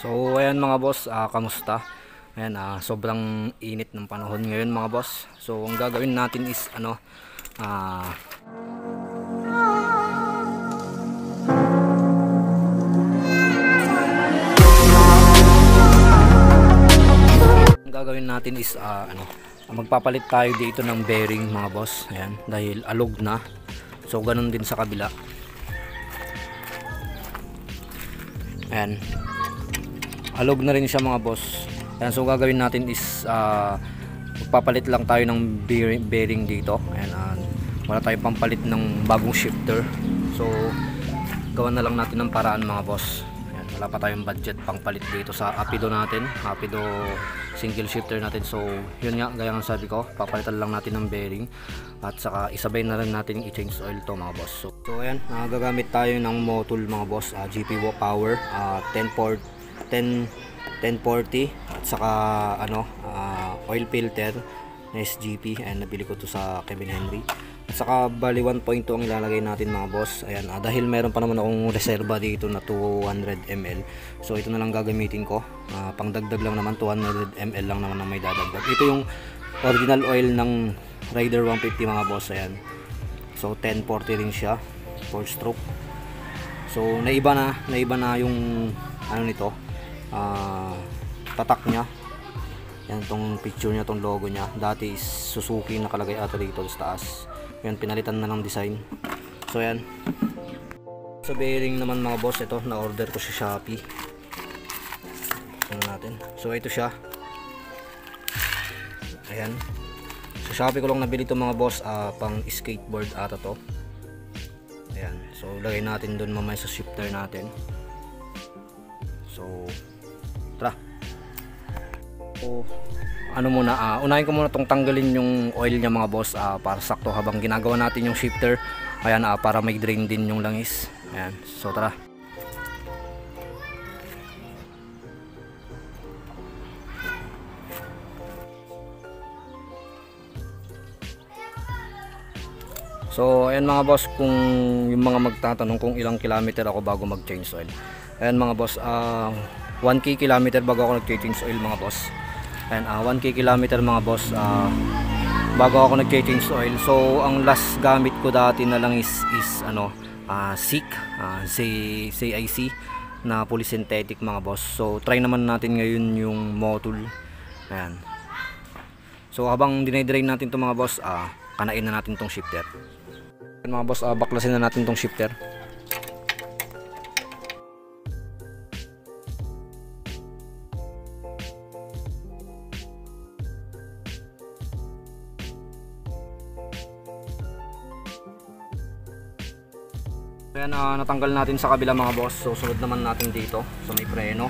So ayan mga boss, kamusta? Ayan, sobrang init ng panahon ngayon mga boss. So ang gagawin natin is ah ang gagawin natin is magpapalit tayo dito ng bearing mga boss. Ayan, dahil alog na. So ganun din sa kabila. Ayan. Alog na rin siya mga boss. Ayan, so gagawin natin is magpapalit lang tayo ng bearing dito. Ayan, wala tayong pampalit ng bagong shifter. So gawan na lang natin ng paraan mga boss. Ayan, wala pa tayong budget pangpalit dito sa Apido natin, Apido single shifter natin. So yun nga, gaya ng sabi ko, papalitan lang natin ng bearing at saka isabay na rin natin i-change oil to mga boss. So ayan, gagamit tayo ng motul mga boss, GP Power 1040 at saka oil filter na SGP. Ayan, nabili ko to sa Kevin Henry. At saka bali 1.2 ang ilalagay natin mga boss. Ayan, dahil meron pa naman akong reserba dito na 200 ml. So ito na lang gagamitin ko. Pangdagdag lang naman, 200 ml lang naman ang may dadagdag. Ito yung original oil ng Rider 150 mga boss. Ayan. So 1040 rin siya, 4 stroke. So naiba na yung nito, tatak niya. Yan, tong picture niya, tong logo niya. Dati is Suzuki nakalagay ata dito sa taas. Yan, pinalitan na ng design. So yan. Sa bearing naman mga boss, ito na order ko sa Shopee. Tingnan natin. So ito siya. Ayan. Sa Shopee ko lang nabili ito mga boss, pang skateboard ata to. Ayan. So lagay natin doon mamaya sa shifter natin. So tara. So unahin ko muna tong tanggalin yung oil niya mga boss, para sakto habang ginagawa natin yung shifter. Ayan, para may drain din yung langis. Ayan, so tara. So ayan mga boss, kung yung mga magtatanong kung ilang kilometer ako bago mag change oil. Ayan mga boss, 1k kilometer bago ako nag change oil mga boss. And 1k kilometer mga boss, bago ako nag-change oil. So ang last gamit ko dati na lang is SICK, CIC na polysynthetic mga boss. So try naman natin ngayon yung motul. Ayan. So habang dinay-drain natin to mga boss, kanain na natin tong shifter. Ayan, mga boss, baklasin na natin tong shifter. Ayan, natanggal natin sa kabila mga boss. So sunod naman natin dito sa may preno.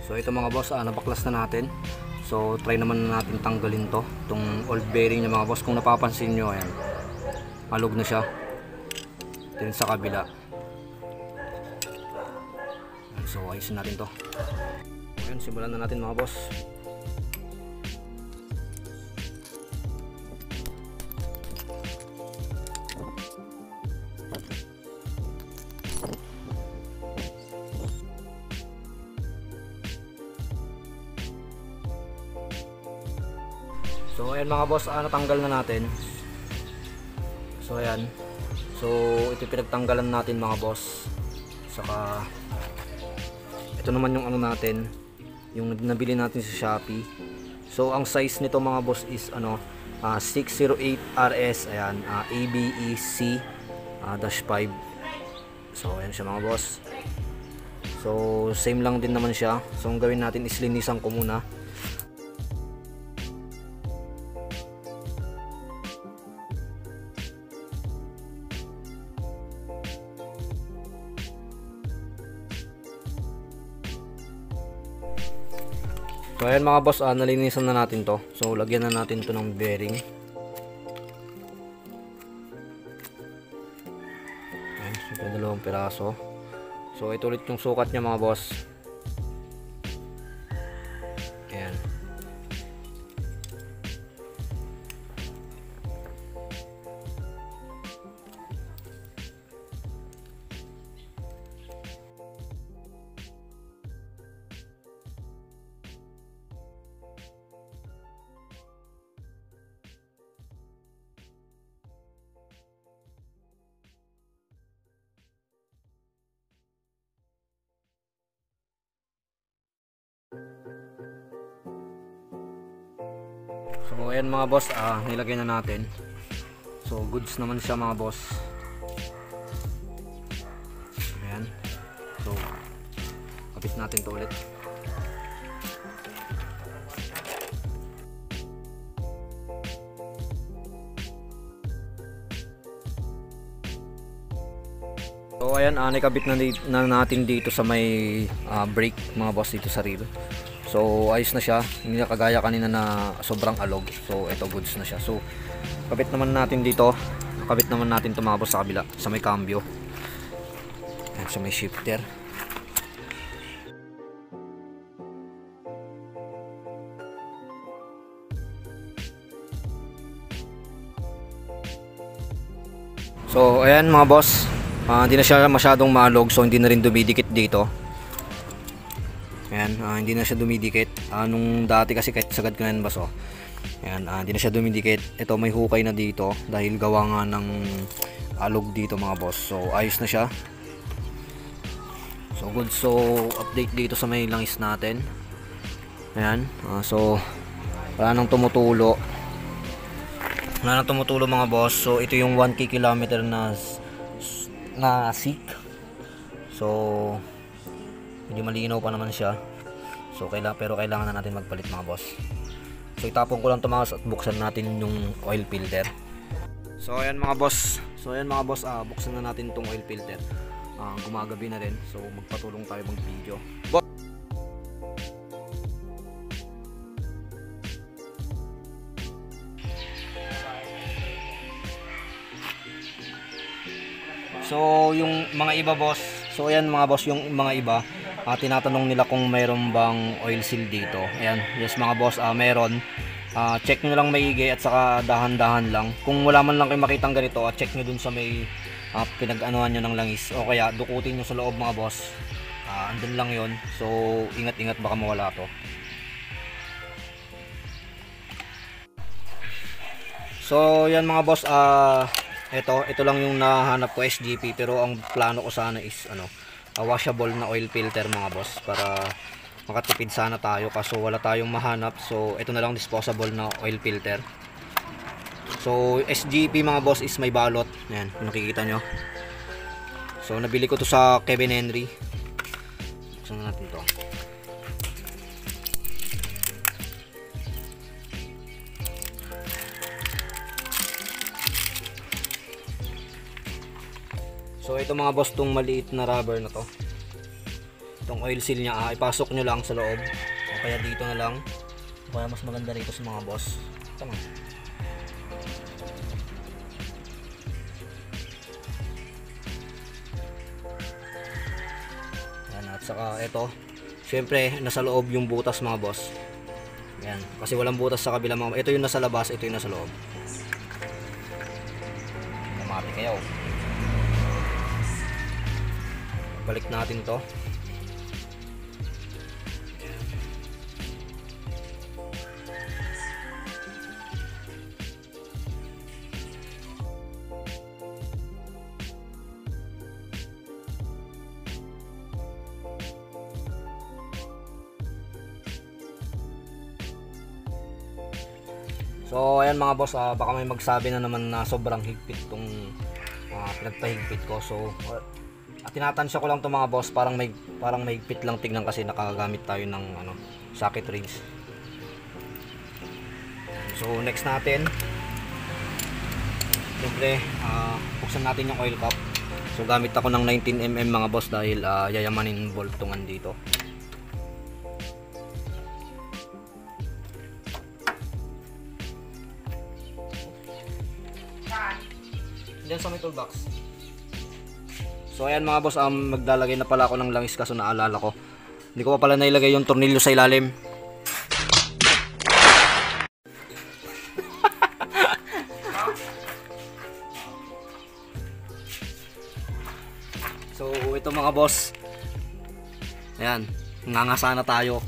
So ito mga boss, nabaklas na natin. So try naman natin tanggalin to, itong old bearing niya mga boss. Kung napapansin nyo, ayan, alog na siya. Ito sa kabila. So ayusin natin to. Ayan, simulan na natin mga boss. So ayan mga boss, natanggal na natin. So ayan. So ito pinagtanggalan natin mga boss. Saka ito naman yung natin, yung nabili natin sa Shopee. So ang size nito mga boss is 608 RS. Ayan, ABEC -5. So ayan siya mga boss. So same lang din naman siya. So ang gawin natin is linisan ko muna. So ayan mga boss, nalinisan na natin to. So lagyan na natin to ng bearing. Ayan, so dalawang piraso. So ito ulit yung sukat niya mga boss. Ayan. So ayan mga boss, nilagay na natin. So goods naman siya mga boss. Ayan. So kapit natin to ulit. So ayan, nakabit na natin dito sa may brake mga boss dito sa reel. So ayos na siya, hindi na kagaya kanina na sobrang alog. So ito goods na siya. So kabit naman natin dito, kabit naman natin ito mga boss sa kabila, sa may cambio. Ayan, sa may shifter. So ayan mga boss, hindi na siya masyadong malog, so hindi na rin dumidikit dito. Ayan, hindi na siya dumidikit. Nung dati kasi kahit sagad ka na bas, oh. Ayan, hindi na siya dumidikit. Ito may hukay na dito dahil gawa nga ng alog dito mga boss. So ayos na siya. So good. So update dito sa may langis natin. Ayan, so wala nang tumutulo. Wala nang tumutulo mga boss. So ito yung 1 kilometer na seek. So medyo malinaw pa naman siya. So pero kailangan na natin magpalit mga boss. So itapon ko lang ito mga boss at buksan natin yung oil filter. So ayan mga boss. Buksan na natin itong oil filter. Gumagabi na rin. So magpatulong tayo mag-video. So yung mga iba boss, so ayan mga boss, yung mga iba tinatanong nila kung mayroon bang oil seal dito. Ayan, yes mga boss, meron. Check nyo lang maigi at saka dahan-dahan lang. Kung wala man lang kayo makitang ganito, check nyo dun sa may pinag-anuhan nyo ng langis, o kaya dukutin nyo sa loob mga boss. Andun lang yon. So ingat-ingat, baka mawala to. So yan mga boss, ito lang yung nahanap ko, SGP, pero ang plano ko sana is washable na oil filter mga boss, para makatipid sana tayo, kaso wala tayong mahanap. So ito na lang, disposable na oil filter. So SGP mga boss is may balot. Ayan, nakikita nyo. So nabili ko to sa Kevin Henry. Buksan natin to. So ito mga boss, tong maliit na rubber na to, itong oil seal nya, ipasok nyo lang sa loob, o kaya dito na lang, o kaya mas maganda rito sa mga boss. Tama. Yan, at saka ito, syempre nasa loob yung butas mga boss. Yan, kasi walang butas sa kabila mga. Ito yung nasa labas, ito yung nasa loob. Namati kayo. Balik natin to. So ayan mga boss, baka may magsabi na naman na sobrang higpit tong pinagpahigpit ko. So tinatansya ko lang to mga boss, parang may higpit lang tignan kasi nakagamit tayo ng socket wrench. So next natin, siyempre buksan natin yung oil cap. So gamit ako ng 19mm mga boss dahil yayamanin boltungan dito. Diyan sa may toolbox. So ayan mga boss, maglalagay na pala ako ng langis, kaso naalala ko, hindi ko pa pala nailagay yung tornilyo sa ilalim. So ito mga boss, ayan, ngangasa na tayo.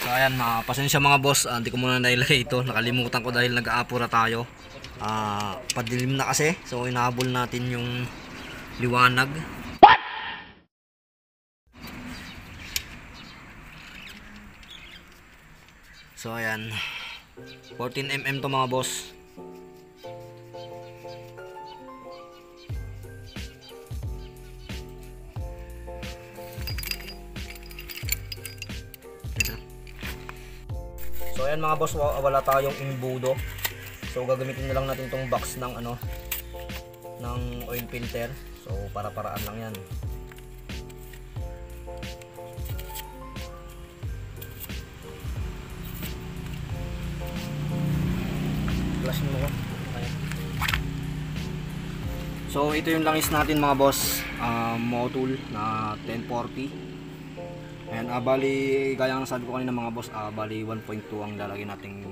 So ayan, pasensya mga boss, hindi ko muna nailagay ito, nakalimutan ko dahil nag-aapura tayo. Padilim na kasi, so inahabol natin yung liwanag. So ayan, 14mm to mga boss. So ayan mga boss, wala tayong imbudo. So gagamitin na lang natin tong box ng ng oil filter. So para-paraan lang yan. Flash mo ko. So ito yung langis natin mga boss, Motul na 1040. Ayan, bali gaya ng sabi ko kanina mga boss, bali 1.2 ang lalagyan nating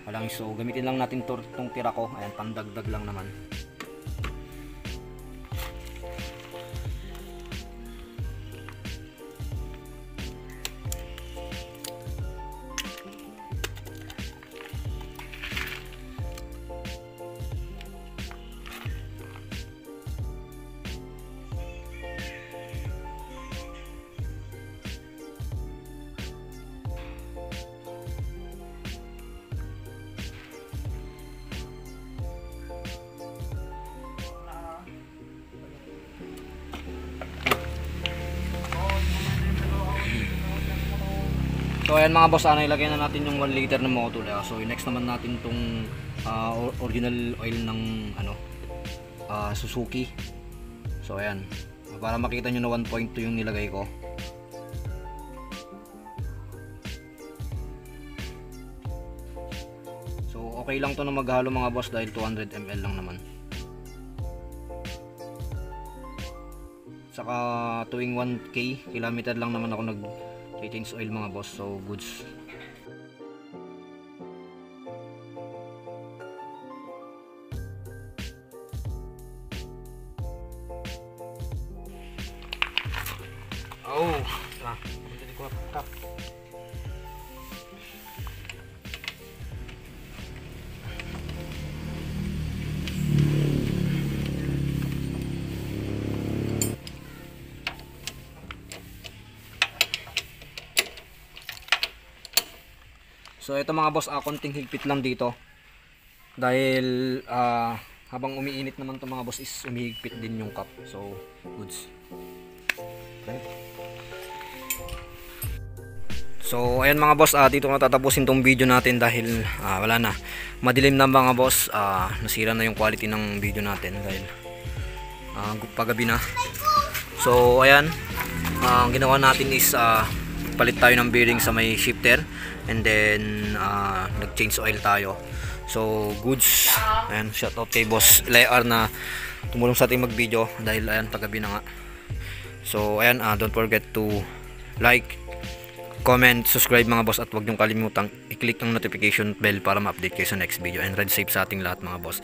langis. So gamitin lang natin tong tira ko. Ayan, pandagdag lang naman. So ayan mga boss, ilagay na natin yung 1 liter na Motul. So next naman natin tong original oil ng Suzuki. So ayan, para makita nyo na 1.2 yung nilagay ko. So okay lang to na maghalo mga boss dahil 200 ml lang naman. Saka tuwing 1k kilometer lang naman ako nag-change oil mga boss, so goods. Oh, hindi ko kap. So ito mga boss, konting higpit lang dito. Dahil habang umiinit naman to mga boss is umihigpit din yung cup. So goods. Okay. So ayan mga boss, dito na tatapusin tong video natin dahil wala na. Madilim na mga boss, nasira na yung quality ng video natin dahil paggabi na. So ayan, ang ginawa natin is palit tayo ng bearing sa may shifter and then nag-change oil tayo. So goods. Ayan, shout out kay Boss Lear na tumulong sa ating mag-video dahil ayan, paggabi na nga. So ayan, don't forget to like, comment, subscribe mga boss, at huwag niyong kalimutang i-click ang notification bell para ma-update kayo sa next video, and ride safe sa ating lahat mga boss.